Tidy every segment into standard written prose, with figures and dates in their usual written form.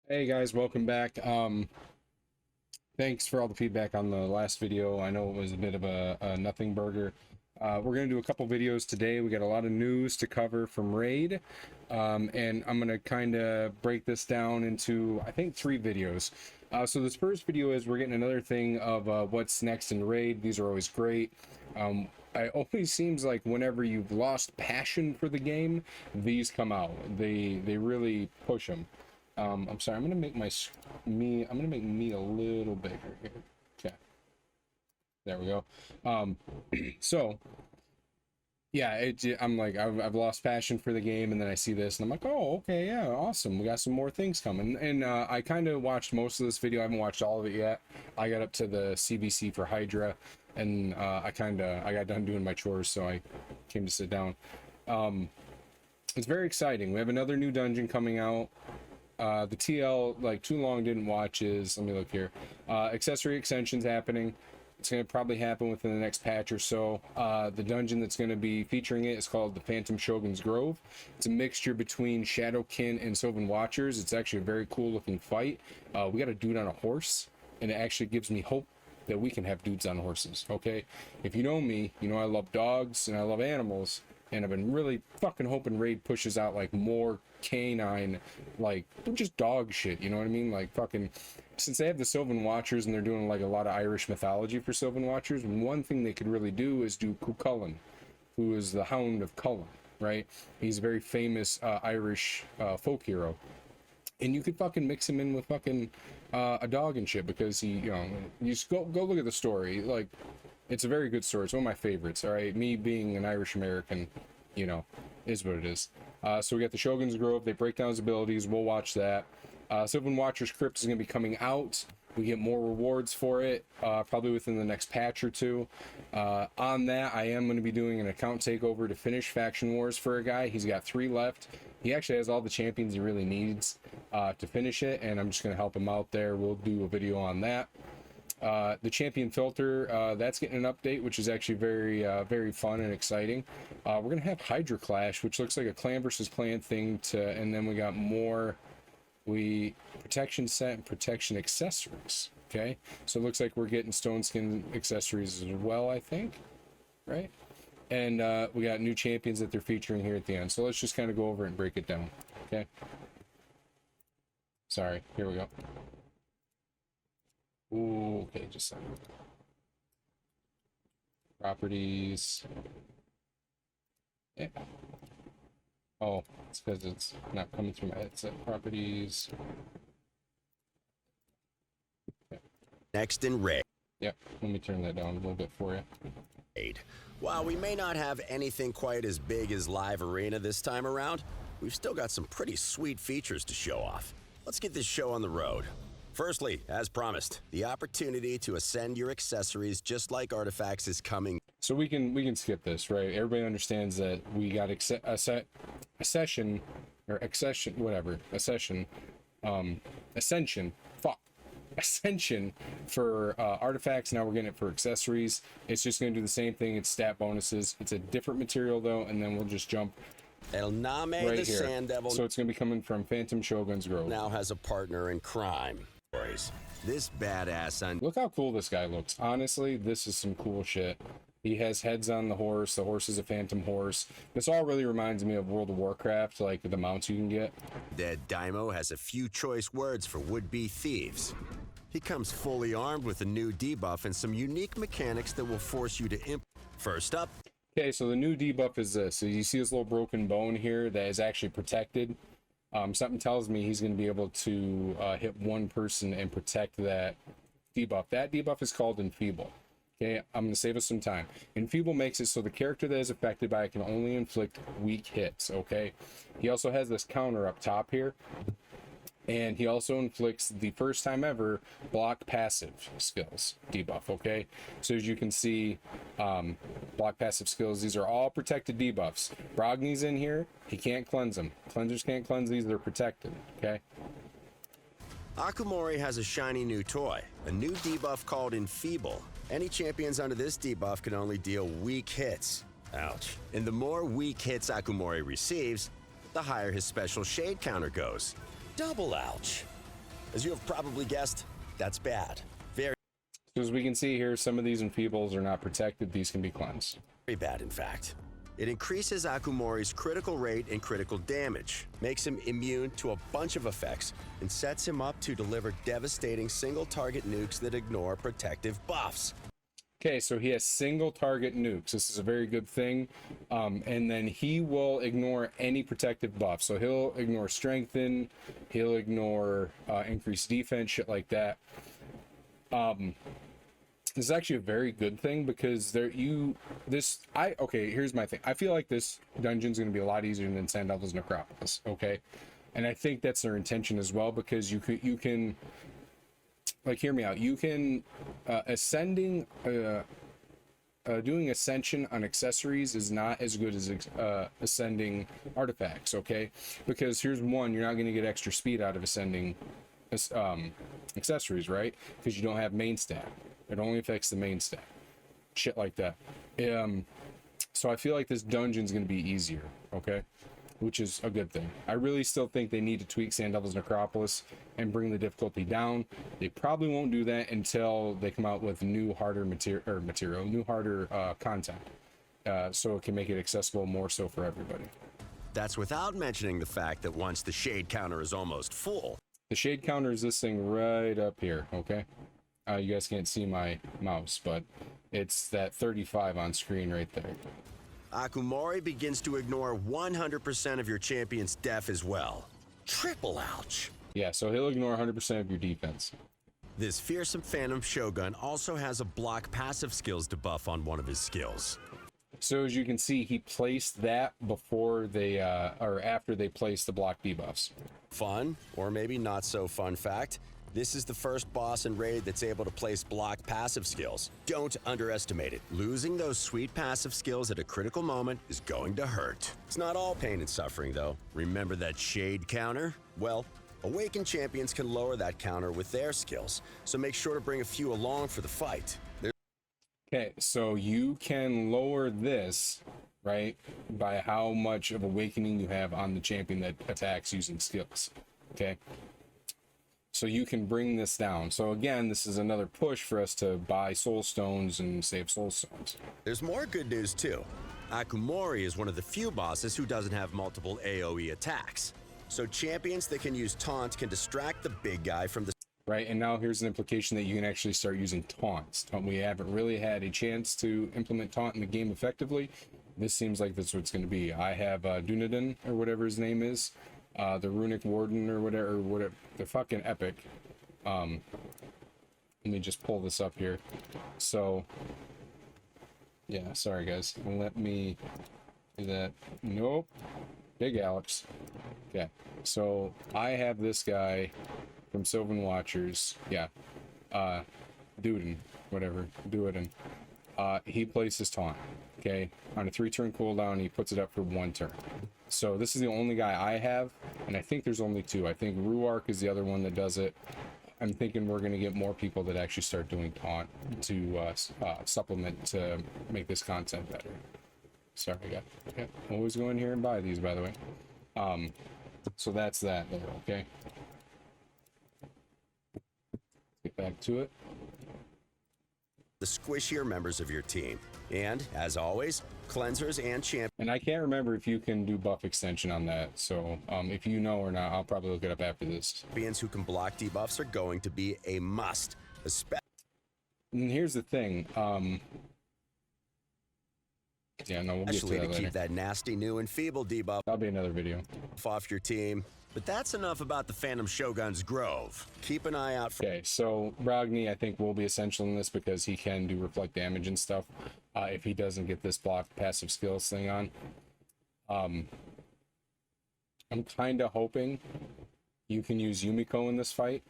Hey guys, welcome back. Thanks for all the feedback on the last video. I know it was a bit of a nothing burger. We're gonna do a couple videos today. We got a lot of news to cover from Raid, and I'm gonna kind of break this down into I think 3 videos. So this first video is we're getting another thing of what's next in Raid. These are always great. It always seems like whenever you've lost passion for the game, these come out. They really push them. I'm sorry, I'm gonna make I'm gonna make me a little bigger here. Okay, there we go. So yeah, I'm like, I've lost passion for the game, and then I see this and I'm like, oh, okay, yeah, awesome, we got some more things coming. And I kind of watched most of this video. I haven't watched all of it yet. I got up to the CBC for Hydra, and I got done doing my chores, so I came to sit down. It's very exciting. We have another new dungeon coming out. The TL, like, too long didn't watch is, let me look here, accessory extensions happening. It's going to probably happen within the next patch or so. The dungeon that's going to be featuring it is called the Phantom Shogun's Grove. It's a mixture between Shadowkin and Sylvan Watchers. It's actually a very cool looking fight. We got a dude on a horse, and it actually gives me hope that we can have dudes on horses. Okay, if you know me, you know I love dogs and I love animals, and I've been really fucking hoping Raid pushes out like more canine, like just dog shit, you know what I mean? Like, fucking, since they have the Sylvan Watchers and they're doing like a lot of Irish mythology for Sylvan Watchers, one thing they could really do is do Cuchulainn, who is the Hound of Cullen, right? He's a very famous Irish folk hero, and you could fucking mix him in with fucking a dog and shit, because he, you know, you just go look at the story. Like, it's a very good story. It's one of my favorites. All right, me being an Irish American, you know, is what it is. So we got the Shogun's Grove. They break down his abilities. We'll watch that. Sylvan Watcher's Crypt is going to be coming out. We get more rewards for it, probably within the next patch or two. On that, I am going to be doing an account takeover to finish Faction Wars for a guy. He's got 3 left. He actually has all the champions he really needs to finish it, and I'm just going to help him out there. We'll do a video on that. The champion filter, that's getting an update, which is actually very fun and exciting. We're gonna have Hydra Clash, which looks like a clan versus clan thing, and then we got more protection set and protection accessories. Okay, so it looks like we're getting stone skin accessories as well, I think, right? And we got new champions that they're featuring here at the end. So let's just kind of go over it and break it down. Okay, sorry, here we go. Ooh, okay, just a second. Properties. Yeah. Oh, it's because it's not coming through my headset. Properties. Okay. Next in Raid. Yep, let me turn that down a little bit for you. While we may not have anything quite as big as Live Arena this time around, we've still got some pretty sweet features to show off. Let's get this show on the road. Firstly, as promised, the opportunity to ascend your accessories just like artifacts is coming. So we can skip this, right? Everybody understands that we got ascension, ascension for artifacts. Now we're getting it for accessories. It's just going to do the same thing. It's stat bonuses. It's a different material though, and then we'll just jump El Name right the here. Sand Devil. So it's going to be coming from Phantom Shogun's Grove. Now has a partner in crime. This badass on. Look how cool this guy looks. Honestly, this is some cool shit. He has heads on the horse. The horse is a phantom horse. This all really reminds me of World of Warcraft, like the mounts you can get. Dead Daimo has a few choice words for would-be thieves. He comes fully armed with a new debuff and some unique mechanics that will force you to First up. Okay, so the new debuff is this. So you see this little broken bone here that is actually protected. Something tells me he's going to be able to hit one person and protect that debuff. That debuff is called Enfeeble. Okay, I'm going to save us some time. Enfeeble makes it so the character that is affected by it can only inflict weak hits. Okay, he also has this counter up top here. And he also inflicts the first time ever block passive skills debuff. Okay, so as you can see, block passive skills, these are all protected debuffs. Brogny's in here, he can't cleanse them. Cleansers can't cleanse these, they're protected. Okay, Akumori has a shiny new toy, a new debuff called Enfeeble. Any champions under this debuff can only deal weak hits. Ouch. And the more weak hits Akumori receives, the higher his special shade counter goes. Double ouch. As you have probably guessed, that's bad. Very So as we can see here, some of these enfeebles are not protected. These can be cleansed. bad, in fact. It increases Akumori's critical rate and critical damage, makes him immune to a bunch of effects, and sets him up to deliver devastating single-target nukes that ignore protective buffs. Okay, so he has single target nukes. This is a very good thing. And then he will ignore any protective buff. So he'll ignore strengthen, he'll ignore increased defense, shit like that. This is actually a very good thing because okay, here's my thing. I feel like this dungeon's going to be a lot easier than Sand Devil's Necropolis, okay? And I think that's their intention as well, because you can like, hear me out. You can doing ascension on accessories is not as good as ascending artifacts, okay? Because here's one, you're not going to get extra speed out of ascending accessories, right? Because you don't have main stat. It only affects the main stat, shit like that. So I feel like this dungeon's going to be easier, okay? Which is a good thing. I really still think they need to tweak Sand Devil's Necropolis and bring the difficulty down. They probably won't do that until they come out with new harder content, so it can make it accessible more so for everybody. That's without mentioning the fact that once the shade counter is almost full, the shade counter is this thing right up here, okay? You guys can't see my mouse, but it's that 35 on screen right there. Akumori begins to ignore 100% of your champion's def as well. Triple ouch. Yeah, so he'll ignore 100% of your defense. This fearsome Phantom Shogun also has a block passive skills debuff on one of his skills. So as you can see, he placed that before they, or after they placed the block debuffs. Fun, or maybe not so fun fact, this is the first boss in Raid that's able to place block passive skills. Don't underestimate it. Losing those sweet passive skills at a critical moment is going to hurt. It's not all pain and suffering, though. Remember that shade counter? Well, awakened champions can lower that counter with their skills, so make sure to bring a few along for the fight. Okay, so you can lower this, right, by how much of awakening you have on the champion that attacks using skills, okay? So you can bring this down. So again, this is another push for us to buy soul stones and save soul stones. There's more good news too. Akumori is one of the few bosses who doesn't have multiple AoE attacks. So champions that can use taunt can distract the big guy from the... Right, and now here's an implication that you can actually start using taunts. We haven't really had a chance to implement taunt in the game effectively. This seems like that's what it's going to be. I have Dunedain, or whatever his name is. The Runic Warden or whatever, they're fucking epic. Let me just pull this up here. So, yeah, sorry guys. Let me do that. Nope. Big Alex. Okay, so I have this guy from Sylvan Watchers. Yeah. Dunedain, whatever. Dunedain. He places taunt. Okay, on a 3-turn cooldown, he puts it up for 1 turn. So this is the only guy I have, and I think there's only 2. I think Ruark is the other one that does it. I'm thinking we're going to get more people that actually start doing taunt to supplement to make this content better. Sorry, yeah, always go in here and buy these, by the way. So that's that there, okay? Get back to it. The squishier members of your team. And, as always, cleansers and champions. And I can't remember if you can do buff extension on that, so if you know or not, I'll probably look it up after this. Champions who can block debuffs are going to be a must. And here's the thing, yeah, no, we'll get to that later. Keep that nasty new and feeble debuff. That'll be another video. Off your team. But that's enough about the Phantom Shogun's Grove. Keep an eye out for... Okay, so Brogni, I think, will be essential in this because he can do reflect damage and stuff if he doesn't get this block passive skills thing on. I'm kind of hoping you can use Yumiko in this fight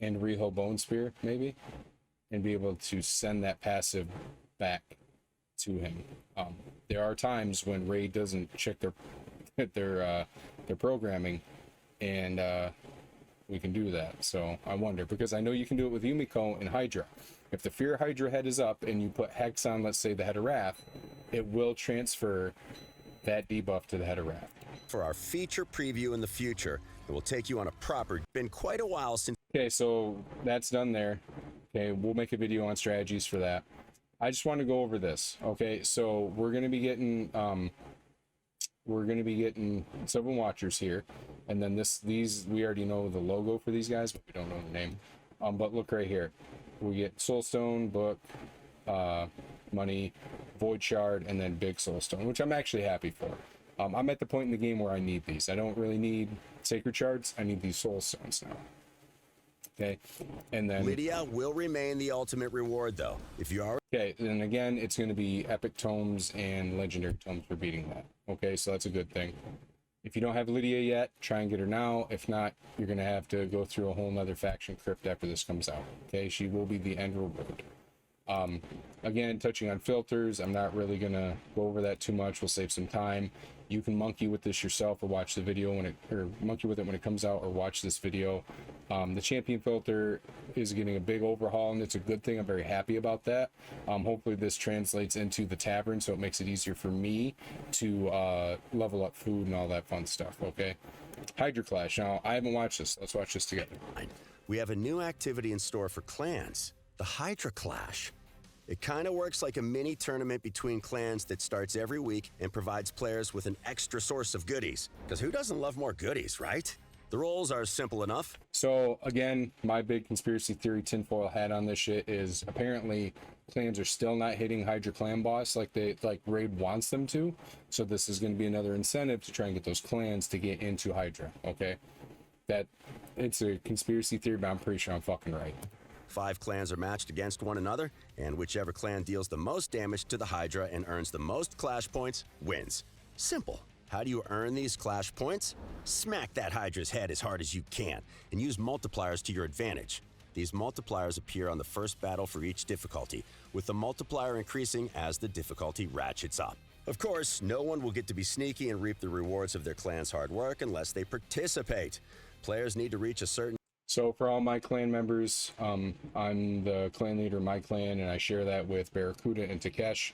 and Riho Bone Spear, maybe, and be able to send that passive back to him. There are times when Raid doesn't check their programming, and we can do that. So I wonder, because I know you can do it with Yumiko and Hydra. If the Fear Hydra head is up and you put Hex on, let's say, the Head of Wrath, it will transfer that debuff to the Head of Wrath. for our feature preview in the future. It will take you on a proper... Been quite a while since... Okay, so that's done there. Okay, we'll make a video on strategies for that. I just want to go over this. Okay, so we're gonna be getting several watchers here, and then these we already know the logo for these guys, but we don't know the name. But look right here, we get Soulstone, book, money, Void Shard, and then big Soulstone, which I'm actually happy for. I'm at the point in the game where I need these. I don't really need Sacred Shards. I need these Soulstones now. Okay, and then Lydia will remain the ultimate reward, though. If you are... Okay, and again, it's going to be epic tomes and legendary tomes for beating that. Okay, so that's a good thing. If you don't have Lydia yet, try and get her now. If not, you're going to have to go through a whole nother faction crypt after this comes out. Okay, she will be the end reward. Again, touching on filters, I'm not really going to go over that too much. We'll save some time. You can monkey with this yourself or watch the video monkey with it when it comes out, or watch this video. The champion filter is getting a big overhaul, and it's a good thing. I'm very happy about that. Hopefully this translates into the tavern, so it makes it easier for me to level up food and all that fun stuff. Okay, Hydra Clash. Now, I haven't watched this. Let's watch this together. We have a new activity in store for clans, the Hydra Clash. It kind of works like a mini tournament between clans that starts every week and provides players with an extra source of goodies. Because who doesn't love more goodies, right? The rules are simple enough. So again, my big conspiracy theory tinfoil hat on this shit is apparently clans are still not hitting Hydra clan boss like Raid wants them to. So this is going to be another incentive to try and get those clans to get into Hydra. Okay, that it's a conspiracy theory, but I'm pretty sure I'm fucking right. 5 clans are matched against one another, and whichever clan deals the most damage to the Hydra and earns the most clash points wins. Simple. How do you earn these clash points? Smack that Hydra's head as hard as you can, and use multipliers to your advantage. These multipliers appear on the first battle for each difficulty, with the multiplier increasing as the difficulty ratchets up. Of course, no one will get to be sneaky and reap the rewards of their clan's hard work unless they participate. Players need to reach a certain... So for all my clan members, I'm the clan leader of my clan, and I share that with Barracuda and Takesh.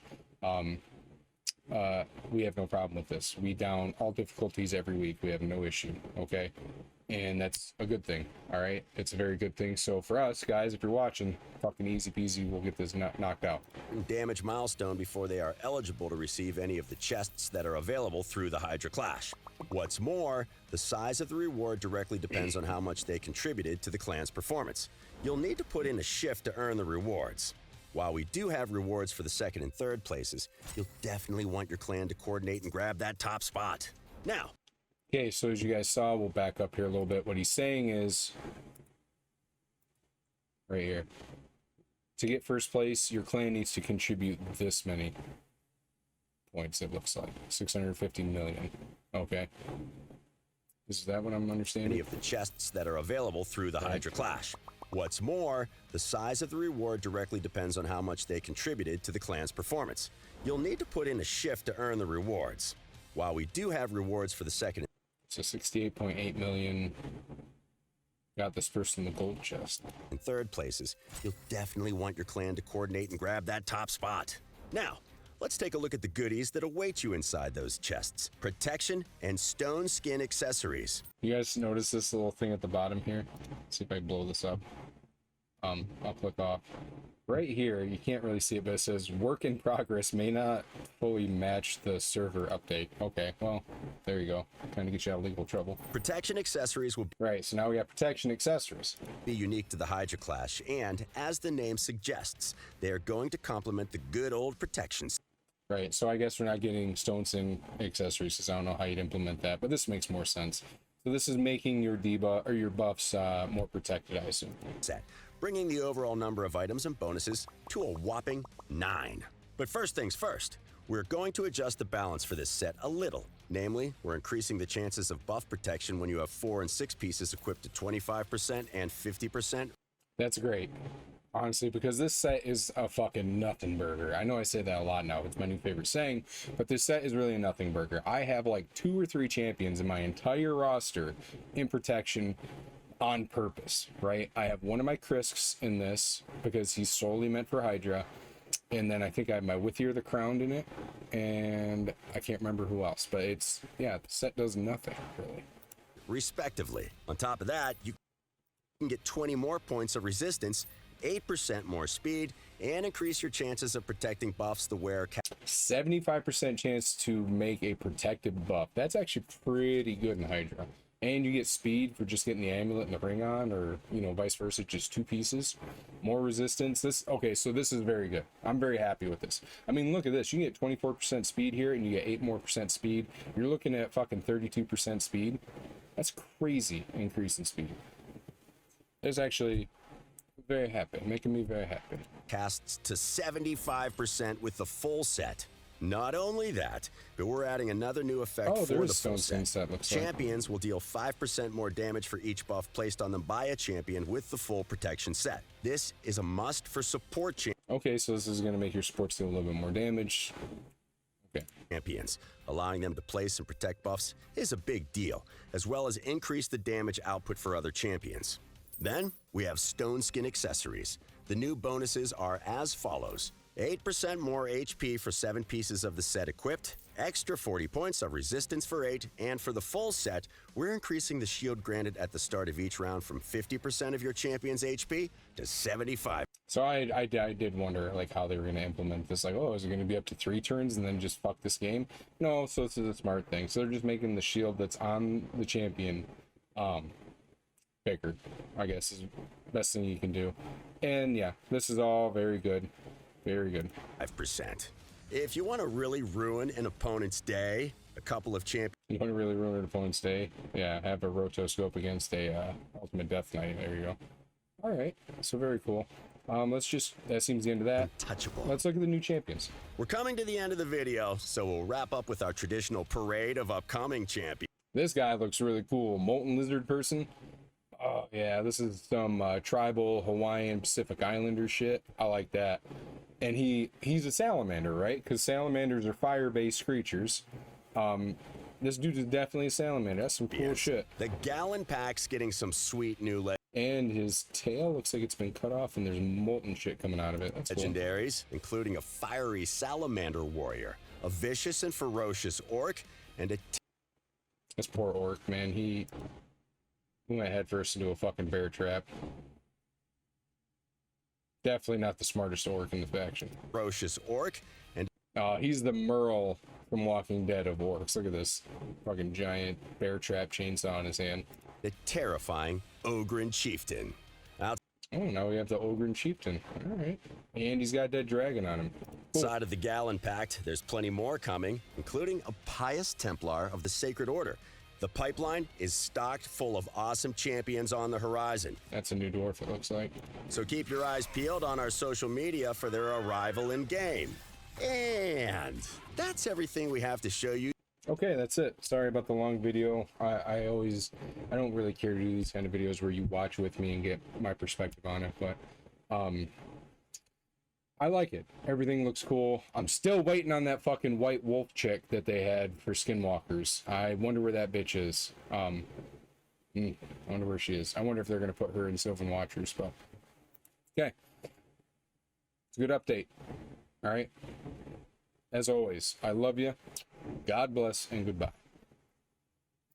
We have no problem with this. We down all difficulties every week. We have no issue, okay? And that's a good thing, all right? It's a very good thing. So for us, guys, if you're watching, fucking easy peasy, we'll get this knocked out. Damage milestone before they are eligible to receive any of the chests that are available through the Hydra Clash. What's more, the size of the reward directly depends on how much they contributed to the clan's performance. You'll need to put in a shift to earn the rewards. While we do have rewards for the second and third places, you'll definitely want your clan to coordinate and grab that top spot. Now, okay, so as you guys saw, we'll back up here a little bit. What he's saying is, right here, to get first place, your clan needs to contribute this many points, it looks like. 650 million. Okay. Is that what I'm understanding? Any of the chests that are available through the Hydra Clash. What's more, the size of the reward directly depends on how much they contributed to the clan's performance. You'll need to put in a shift to earn the rewards. While we do have rewards for the second... So 68.8 million. Got this first in the gold chest. In third places, you'll definitely want your clan to coordinate and grab that top spot. Now, let's take a look at the goodies that await you inside those chests. Protection and stone skin accessories. You guys notice this little thing at the bottom here? Let's see if I blow this up. I'll click off. Right here, you can't really see it, but it says work in progress may not fully match the server update. Okay, well, there you go. Trying to get you out of legal trouble. Protection accessories will Right, so now we have protection accessories. be unique to the Hydra Clash, and as the name suggests, they are going to complement the good old protections. Right, so I guess we're not getting stone sin accessories because I don't know how you'd implement that, but this makes more sense. So this is making your debuff or your buffs more protected, I assume. Set, bringing the overall number of items and bonuses to a whopping 9. But first things first, we're going to adjust the balance for this set a little. Namely, we're increasing the chances of buff protection when you have 4 and 6 pieces equipped to 25% and 50%. That's great, honestly, because this set is a fucking nothing burger. I know I say that a lot now, it's my new favorite saying, but this set is really a nothing burger. I have like 2 or 3 champions in my entire roster in protection on purpose, right? I have one of my Krisks in this because he's solely meant for Hydra, and then I think I have my With Ear the Crowned in it, and I can't remember who else, but it's, yeah, the set does nothing really. respectively. On top of that, you can get 20 more points of resistance, 8% more speed, and increase your chances of protecting buffs the wearer 75% chance to make a protected buff. That's actually pretty good in Hydra. And you get speed for just getting the amulet and the ring on, or, you know, vice versa, just 2 pieces. More resistance. This, okay, so this is very good. I'm very happy with this. I mean, look at this. You get 24% speed here, and you get 8% more speed. You're looking at fucking 32% speed. That's crazy increase in speed. It's actually very happy, making me very happy. casts to 75% with the full set. Not only that, but we're adding another new effect for the full set. Champions will deal 5% more damage for each buff placed on them by a champion with the full protection set. This is a must for support Okay, so this is going to make your supports deal a little bit more damage. Okay. Champions. Allowing them to place and protect buffs is a big deal, as well as increase the damage output for other champions. Then we have Stone Skin Accessories. The new bonuses are as follows. 8% more HP for 7 pieces of the set equipped, extra 40 points of resistance for 8, and for the full set, we're increasing the shield granted at the start of each round from 50% of your champion's HP to 75%. So I did wonder like how they were going to implement this. Like, oh, is it going to be up to 3 turns and then just fuck this game? No, so this is a smart thing. So they're just making the shield that's on the champion bigger, I guess is the best thing you can do. And yeah, this is all very good. Very good. 5%. If you want to really ruin an opponent's day, a couple of champions. You want to really ruin an opponent's day? Yeah, have a rotoscope against a Ultimate Death Knight. There you go. All right, so very cool. Let's just, that seems the end of that. Untouchable. Let's look at the new champions. We're coming to the end of the video, so we'll wrap up with our traditional parade of upcoming champions. This guy looks really cool. Molten Lizard person. Oh yeah, this is some tribal Hawaiian Pacific Islander shit. I like that. And he's a salamander, right? Because salamanders are fire-based creatures. This dude is definitely a salamander. That's some cool shit. The Gallon Pack's getting some sweet new and his tail looks like it's been cut off and there's molten shit coming out of it. That's legendaries, cool. Including a fiery salamander warrior, a vicious and ferocious orc, and a... This poor orc, man. He went head first into a fucking bear trap. Definitely not the smartest orc in the faction. Ferocious orc, and... he's the Merle from Walking Dead of orcs. Look at this fucking giant bear trap chainsaw in his hand. The terrifying Ogren Chieftain. Oh, now we have the Ogren Chieftain. All right. And he's got a dead dragon on him. Cool. Outside of the Gallon Pact, there's plenty more coming, including a pious Templar of the Sacred Order. The pipeline is stocked full of awesome champions on the horizon. That's a new dwarf, it looks like. So keep your eyes peeled on our social media for their arrival in game. And that's everything we have to show you. Okay, that's it. Sorry about the long video. I don't really care to do these kind of videos where you watch with me and get my perspective on it, but I like it. Everything looks cool. I'm still waiting on that fucking white wolf chick that they had for Skinwalkers. I wonder where that bitch is. I wonder where she is. I wonder if they're gonna put her in Sylvan Watchers, but okay. It's a good update. All right. As always, I love you. God bless and goodbye.